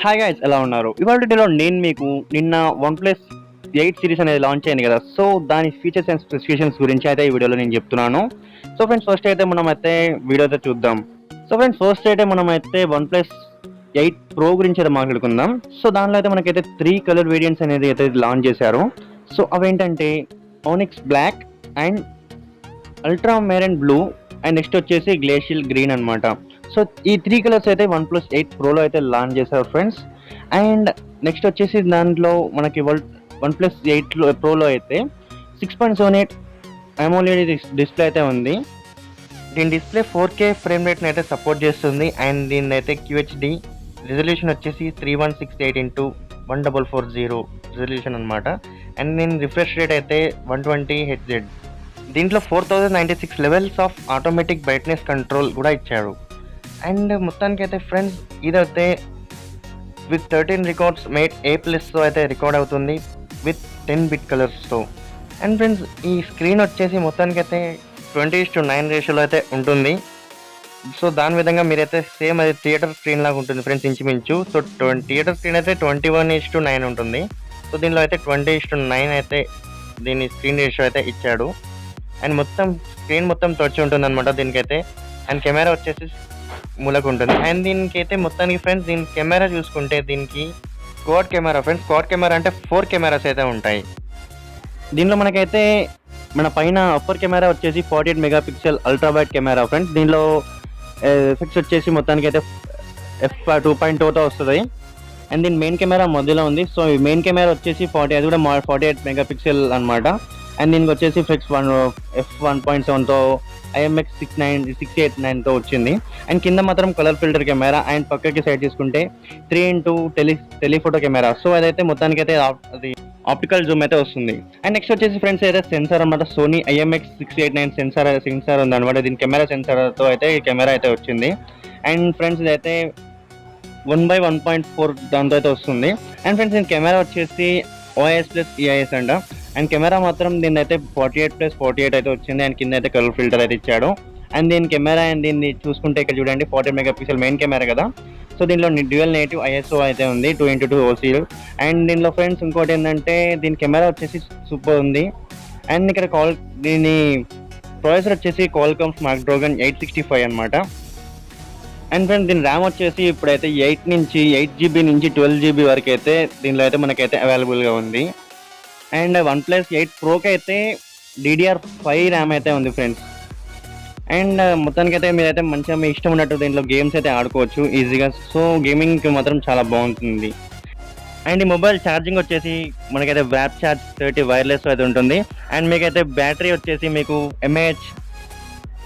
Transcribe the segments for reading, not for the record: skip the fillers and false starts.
Hi guys, ఎలా ఉన్నారు? ఇవాళ వీడియోలో నేను మీకు నిన్న OnePlus 8 సిరీస్ అనేది లాంచ్ అయింది కదా. సో దాని ఫీచర్స్ అండ్ స్పెసిఫికేషన్స్ గురించి అయితే ఈ వీడియోలో నేను చెప్తున్నాను. సో ఫ్రెండ్స్, ఫస్ట్ అయితే మనమైతే వీడియో అయితే చూద్దాం. సో ఫ్రెండ్స్, ఫస్ట్ అయితే మనమైతే OnePlus 8 Pro గురించి అయితే మాట్లాడుకుందాం. సో దానిలో అయితే మనకైతే 3 కలర్ వేరియంట్స్ అనేది అయితే లాంచ్ చేశారు. సో అవేంటంటే onyx black and ultramarine blue and next వచ్చేసి గ్లేషియల్ గ్రీన్ అన్నమాట. సో ఈ 3 కలర్స్ అయితే OnePlus 8 Proలో అయితే లాంచ్ చేశారు ఫ్రెండ్స్. అండ్ నెక్స్ట్ వచ్చేసి దాంట్లో మనకి OnePlus 8 Proలో అయితే 6.78 AMOLED డిస్ప్లే అయితే ఉంది. దీని డిస్ప్లే 4K ఫ్రేమ్ రేట్ని అయితే సపోర్ట్ చేస్తుంది. అండ్ దీని అయితే QHD రిజల్యూషన్ వచ్చేసి 3168x1440 రిజల్యూషన్ అనమాట. అండ్ దీని రిఫ్రెష్ రేట్ అయితే 120 Hz. దీంట్లో 4096 levels of automatic brightness control కూడా ఇచ్చాడు. అండ్ మొత్తానికి అయితే ఫ్రెండ్స్, ఇదైతే విత్ 13 రికార్డ్స్ మేట్ A+తో అయితే రికార్డ్ అవుతుంది విత్ 10-bit కలర్స్తో. అండ్ ఫ్రెండ్స్, ఈ స్క్రీన్ వచ్చేసి మొత్తానికి అయితే 20:9 రేషియోలో అయితే ఉంటుంది. సో దాని విధంగా మీరైతే సేమ్ అది థియేటర్ స్క్రీన్ లాగా ఉంటుంది ఫ్రెండ్స్, ఇంచుమించు. సో థియేటర్ స్క్రీన్ అయితే 21:9 ఉంటుంది. సో దీనిలో అయితే 20:9 అయితే దీని స్క్రీన్ రేషియో అయితే ఇచ్చాడు. అండ్ మొత్తం స్క్రీన్ మొత్తం టచ్ ఉంటుంది అనమాట దీనికైతే. అండ్ కెమెరా వచ్చేసి మూలకు ఉంటుంది. అండ్ దీనికైతే మొత్తానికి ఫ్రెండ్స్, దీని కెమెరా చూసుకుంటే దీనికి quad camera friends. Quad camera అంటే 4 కెమెరాస్ అయితే ఉంటాయి దీనిలో. మనకైతే మన పైన అప్పర్ కెమెరా వచ్చేసి 48 megapixel ultra wide camera friends. దీనిలో ఎఫెక్ట్స్ వచ్చేసి మొత్తానికి అయితే f2.2తో వస్తుంది. అండ్ దీని మెయిన్ కెమెరా మధ్యలో ఉంది. సో ఈ మెయిన్ కెమెరా వచ్చేసి అది కూడా 48 మెగాపిక్సెల్ అనమాట. అండ్ దీనికి వచ్చేసి f1.7తో IMX 689తో వచ్చింది. అండ్ కింద మాత్రం కలర్ ఫిల్టర్ కెమెరా. అండ్ పక్కకి సైడ్ తీసుకుంటే 3x టెలిఫోటో కెమెరా. సో అదైతే మొత్తానికి అయితే అది ఆప్టికల్ జూమ్ అయితే వస్తుంది. అండ్ నెక్స్ట్ వచ్చేసి ఫ్రెండ్స్ అయితే సెన్సార్ అనమాట. సోనీ IMX 689 సెన్సార్ ఉంది అనమాట. దీని కెమెరా సెన్సార్తో అయితే ఈ కెమెరా అయితే వచ్చింది. అండ్ ఫ్రెండ్స్, ఇదైతే 1/1.4 దాంతో అయితే వస్తుంది. అండ్ ఫ్రెండ్స్, దీని కెమెరా వచ్చేసి OIS+EIS అంట. అండ్ కెమెరా మాత్రం దీన్ని అయితే 48+48 అయితే వచ్చింది. అండ్ కింద అయితే కలర్ ఫిల్టర్ అయితే ఇచ్చాడు. అండ్ దీని కెమెరా అండ్ దీన్ని చూసుకుంటే ఇక్కడ చూడండి, 48 మెగాపిక్సెల్ మెయిన్ కెమెరా కదా. సో దీనిలో డ్యూయల్ నేటివ్ ISO అయితే ఉంది, 2x2 OCL. అండ్ దీనిలో ఫ్రెండ్స్ ఇంకోటి ఏంటంటే దీని కెమెరా వచ్చేసి సూపర్ ఉంది. అండ్ ఇక్కడ దీని ప్రాసెసర్ వచ్చేసి Qualcomm Snapdragon 865 అనమాట. అండ్ ఫ్రెండ్స్, దీని ర్యామ్ వచ్చేసి ఇప్పుడైతే 8GB నుంచి 12GB వరకు అయితే దీనిలో అయితే మనకైతే అవైలబుల్గా ఉంది. అండ్ OnePlus 8 Proకి అయితే DDR5 ర్యామ్ అయితే ఉంది ఫ్రెండ్స్. అండ్ మొత్తానికి అయితే మీరైతే మంచిగా మీ ఇష్టం ఉన్నట్టు దీంట్లో గేమ్స్ అయితే ఆడుకోవచ్చు ఈజీగా. సో గేమింగ్కి మాత్రం చాలా బాగుంటుంది. అండ్ ఈ మొబైల్ ఛార్జింగ్ వచ్చేసి మనకైతే వ్యాప్ ఛార్జ్ 30 వైర్లెస్ అయితే ఉంటుంది. అండ్ మీకైతే బ్యాటరీ వచ్చేసి మీకు mAh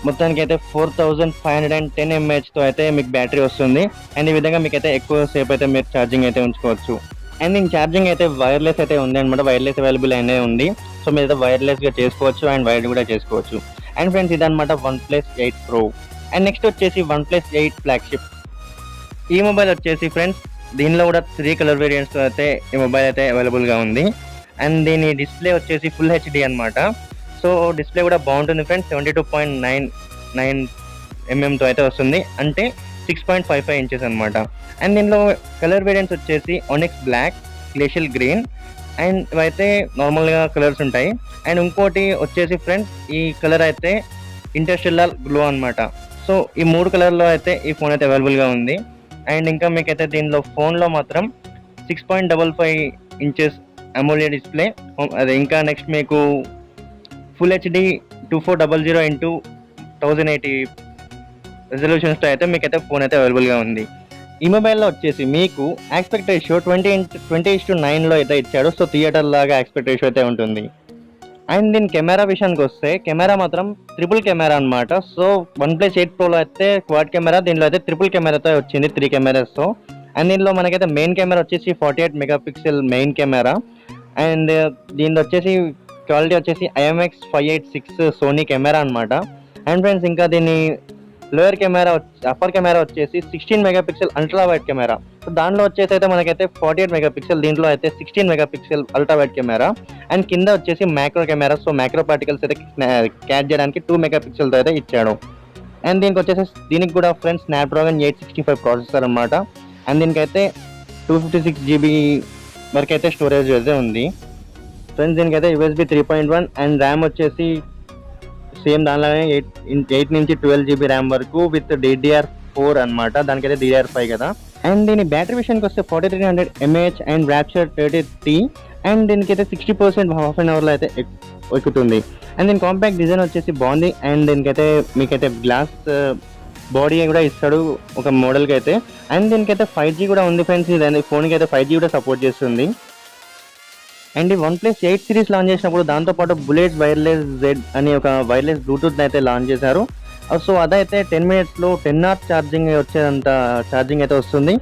మొత్తానికి అయితే 4510 mAhతో అయితే మీకు బ్యాటరీ వస్తుంది. అండ్ ఈ విధంగా మీకైతే ఎక్కువ సేపు అయితే మీరు ఛార్జింగ్ అయితే ఉంచుకోవచ్చు. అండ్ దీని ఛార్జింగ్ అయితే వైర్లెస్ అయితే ఉంది అనమాట. వైర్లెస్ అవైలబుల్ అయినా ఉంది. సో మీరైతే వైర్లెస్గా చేసుకోవచ్చు అండ్ వైర్డ్ కూడా చేసుకోవచ్చు. అండ్ ఫ్రెండ్స్, ఇదనమాట OnePlus 8 Pro. అండ్ నెక్స్ట్ వచ్చేసి OnePlus 8 ఫ్లాగ్షిప్. ఈ మొబైల్ వచ్చేసి ఫ్రెండ్స్, దీనిలో కూడా 3 కలర్ వేరియంట్స్తో అయితే ఈ మొబైల్ అయితే అవైలబుల్గా ఉంది. అండ్ దీని డిస్ప్లే వచ్చేసి ఫుల్ HD అనమాట. సో డిస్ప్లే కూడా బాగుంటుంది ఫ్రెండ్స్. 72.99 mmతో అయితే వస్తుంది, అంటే 6.55 ఇంచెస్ అనమాట. అండ్ దీనిలో కలర్ వేరియంట్స్ వచ్చేసి onyx black, glacial green and ఇవైతే నార్మల్గా కలర్స్ ఉంటాయి. అండ్ ఇంకోటి వచ్చేసి ఫ్రెండ్స్, ఈ కలర్ అయితే ఇంటర్స్టెల్లార్ గ్లో అనమాట. సో ఈ 3 కలర్లో అయితే ఈ ఫోన్ అయితే అవైలబుల్గా ఉంది. అండ్ ఇంకా మీకైతే దీనిలో ఫోన్లో మాత్రం 6.55 ఇంచెస్ AMOLED డిస్ప్లే. అదే ఇంకా నెక్స్ట్ మీకు ఫుల్ HD 2400x1080 రెజల్యూషన్స్తో అయితే మీకైతే ఫోన్ అయితే అవైలబుల్గా ఉంది. ఈ మొబైల్లో వచ్చేసి మీకు ఆస్పెక్ట్ రేషియో 20:9లో అయితే ఇచ్చాడు. సో థియేటర్ లాగా ఆస్పెక్ట్ రేషియో అయితే ఉంటుంది. అండ్ దీని కెమెరా విషయానికి వస్తే కెమెరా మాత్రం ట్రిపుల్ కెమెరా అనమాట. సో OnePlus 8 Proలో అయితే క్వాడ్ కెమెరా, దీనిలో అయితే ట్రిపుల్ కెమెరాతో వచ్చింది, 3 కెమెరాస్తో. అండ్ దీనిలో మనకైతే మెయిన్ కెమెరా వచ్చేసి 48 మెగాపిక్సెల్ మెయిన్ కెమెరా. అండ్ దీనిలో వచ్చేసి క్వాలిటీ వచ్చేసి IMX 586 సోనీ కెమెరా అనమాట. అండ్ ఫ్రెండ్స్, ఇంకా దీని లోయర్ కెమెరా అప్పర్ కెమెరా వచ్చేసి 16 megapixel ultra wide camera. So దానిలో వచ్చేసి అయితే మనకైతే 48 మెగాపిక్సెల్, దీంట్లో అయితే 16 megapixel ultra wide camera. And కింద వచ్చేసి micro camera. So micro particles అయితే క్యాచ్ చేయడానికి 2 మెగాపిక్సెల్తో అయితే ఇచ్చాడు. అండ్ దీనికి వచ్చేసి దీనికి కూడా ఫ్రెండ్స్ Snapdragon 865 ప్రాసెసర్ అనమాట. అండ్ దీనికైతే 256 GB వరకు అయితే స్టోరేజ్ అయితే ఉంది ఫ్రెండ్స్. దీనికైతే USB 3.1 అండ్ ర్యామ్ వచ్చేసి సేమ్ దానిలోనే 8 నుంచి 12 GB ర్యామ్ వరకు విత్ DDR4 అనమాట. దానికైతే DDR5 కదా. అండ్ దీని బ్యాటరీ విషయానికి వస్తే 4300 mAh అండ్ ర్యాప్చర్ 33 అండ్ దీనికైతే 60% హాఫ్ అన్ అవర్లో అయితే ఎక్కుతుంది. అండ్ దీని కాంపాక్ట్ డిజైన్ వచ్చేసి బాగుంది. అండ్ దీనికైతే మీకైతే గ్లాస్ బాడీ కూడా ఇస్తాడు ఒక మోడల్కి అయితే. అండ్ దీనికైతే 5G కూడా ఉంది ఫ్రెండ్స్. ఇది ఫోన్కి అయితే 5G కూడా సపోర్ట్ చేస్తుంది. అండ్ ఈ OnePlus 8 సిరీస్ లాంచ్ చేసినప్పుడు దాంతోపాటు బుల్లెట్ వైర్లెస్ జెడ్ అని ఒక వైర్లెస్ బ్లూటూత్ అయితే లాంచ్ చేశారు. సో అదైతే 10 minutesలో 10 hours ఛార్జింగ్ వచ్చేంత ఛార్జింగ్ అయితే వస్తుంది.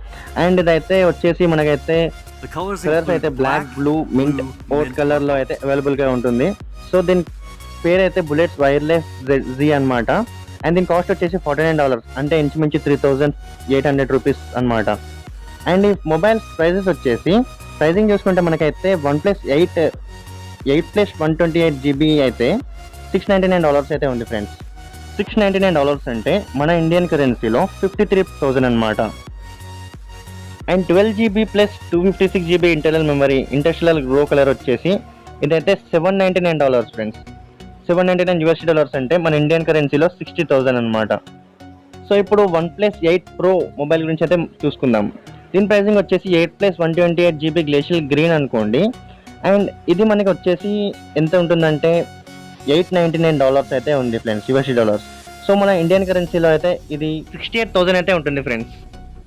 అండ్ ఇదైతే వచ్చేసి మనకైతే కలర్స్ అయితే బ్లాక్, బ్లూ, మింట్, ఓట్ కలర్లో అయితే అవైలబుల్గా ఉంటుంది. సో దీని పేరు అయితే బుల్లెట్ వైర్లెస్ జీ అనమాట. అండ్ దీని కాస్ట్ వచ్చేసి $49 అంటే ఇంచుమించు 3800 రూపీస్ అనమాట. అండ్ ఈ మొబైల్ ప్రైజెస్ వచ్చేసి ప్రైజింగ్ చూసుకుంటే మనకైతే OnePlus 8 ప్లస్ 128GB అయితే $699 అయితే ఉంది ఫ్రెండ్స్. $699 అంటే మన ఇండియన్ కరెన్సీలో 53,000 అనమాట. And 12GB plus 256GB internal memory internal grow colour వచ్చేసి ఇదైతే $799 ఫ్రెండ్స్. $799 అంటే మన ఇండియన్ కరెన్సీలో 60,000 అనమాట. సో ఇప్పుడు OnePlus 8 Pro మొబైల్ గురించి అయితే చూసుకుందాం. దీని ప్రైసింగ్ వచ్చేసి 8 ప్లస్ 128GB గ్లేషియల్ గ్రీన్ అనుకోండి. అండ్ ఇది మనకి వచ్చేసి ఎంత ఉంటుందంటే $899 అయితే ఉంది ఫ్రెండ్స్, $. సో మన ఇండియన్ కరెన్సీలో అయితే ఇది 68,000 అయితే ఉంటుంది friends.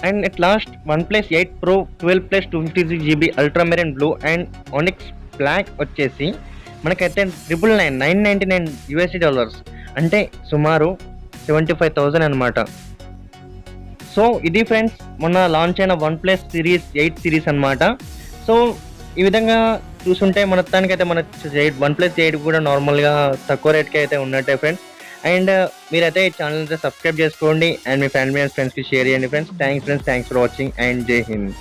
And at last OnePlus 8 Pro 12 plus 256GB ultramarine blue and onyx black వచ్చేసి మనకైతే $999 అంటే సుమారు 75,000 అనమాట. సో ఇది ఫ్రెండ్స్ మొన్న లాంచ్ అయిన OnePlus సిరీస్ 8 సిరీస్ అనమాట. సో ఈ విధంగా చూసుంటే మొత్తానికైతే మన OnePlus 8 కూడా నార్మల్గా తక్కువ రేట్కి అయితే ఉన్నట్టే ఫ్రెండ్స్. అండ్ మీరైతే ఈ ఛానల్ అయితే సబ్స్క్రైబ్ చేసుకోండి అండ్ మీ ఫ్యామిలీ అండ్ ఫ్రెండ్స్కి షేర్ చేయండి friends. Thanks for watching and జై హింద్.